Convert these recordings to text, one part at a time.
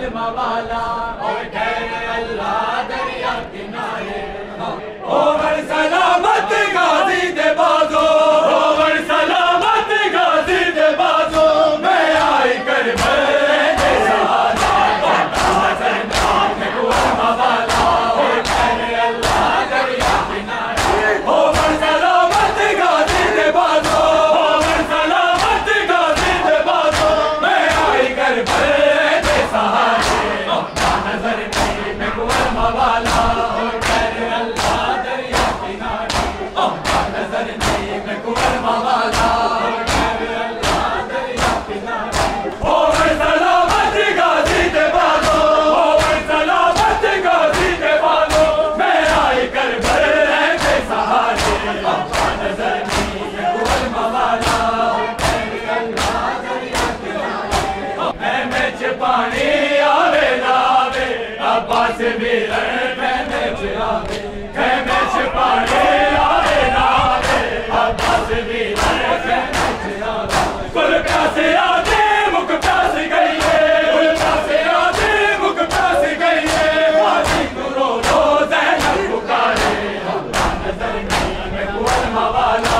मवाला और ठहरे अल्लाह दरिया किनारे। ओवर सलामत गाजी दे बाजो, ओवर सलामत गाजी दे बाजो, मैं आई कर दे सहारा मवाला और ठहरे अल्लाह दरिया किनारे। ओवर सलामत गाजी दे बाजो, ओवर सलामत गाजी दे बाजो, मैं आई कर दे सहारे नजर में कुंवर मवाला और ठहरे अल्लाह दरिया किनारे। नजर में कुंवर मवाला और ठहरे अल्लाह दरिया किनारे। ओवर सलामत गाजी दे बाजो, ओवर सलामत गाजी दे बाजो, मैं आई कर दे सहारे नजर में कुंवर मवाला और ठहरे अल्लाह दरिया किनारे। मैं पानी आवे लावे अब्बास वीरन में आवे, मैं पानी आवे लावे अब्बास वीरन में आवे। कुल प्यासे आते मुख प्यास गई है, कुल प्यासे आते मुख प्यास गई है, वादी गुरो रो ज़ैनब पुकारे नजर में कुंवर मवाला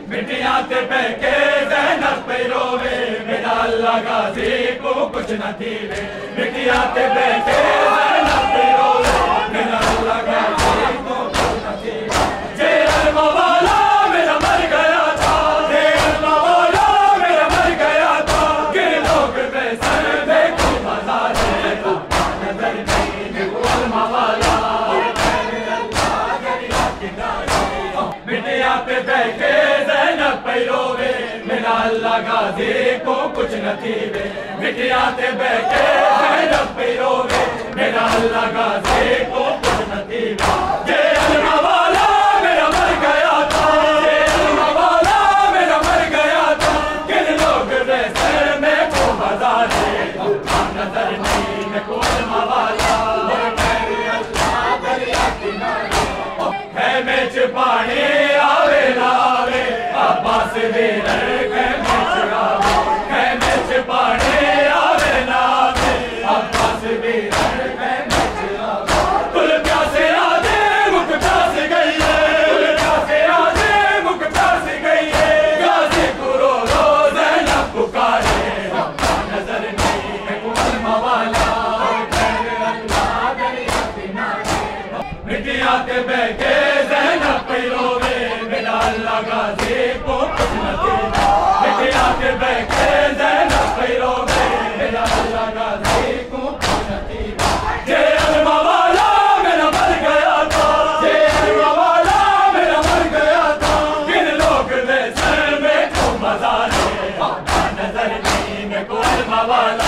मिटियां ते बहके ज़ैनब पे रोवे, मेरा अल्लाह गाजी को कुछ न दीवे। मिटियां ते बहके ज़ैनब पे रोवे, मेरा अल्लाह गाजी को कुछ न दीवे। जे मवाला मेरा मर गया था, जे मवाला मेरा मर गया था, कि लोग बेसर देखो बाज़ारे नजर में कुंवर मवाला मिटियां पे बहके ज़ैनब पे रोवे, मेरा अल्लाह गाजी को कुछ न दीवे। मिटियां ते बहके ज़ैनब पे रोवे, मेरा अल्लाह गाजी को कुछ न दीवे। जे मवाला मेरा मर गया था, जे मवाला मेरा मर गया था, किन लोग वैसे में को बाज़ारे नजर में कुंवर मवाला में पानी आवे लावे अब्बास वीरन में आवे, में पानी आवे लावे अब्बास वीरन में आवे। कुल प्यासे आदे मुख प्यास गई है, कुल प्यासे आदे मुख प्यास गई है, गाजी गुरो रो ज़ैनब पुकारे नजर में कुंवर मवाला ठहरे अल्लाह दरिया किनारे। मिटियां ते बहके ज़ैनब पे रोवे, मेरा अल्लाह गाजी को कुछ न दीवे। मिटियां ते बहके ज़ैनब पे रोवे, मेरा अल्लाह गाजी को कुछ न दीवे। जे मवाला मेरा मर गया था, जे मवाला मेरा मर गया था, किन लोग वैसे में को बाज़ारे नजर में कुंवर मवाला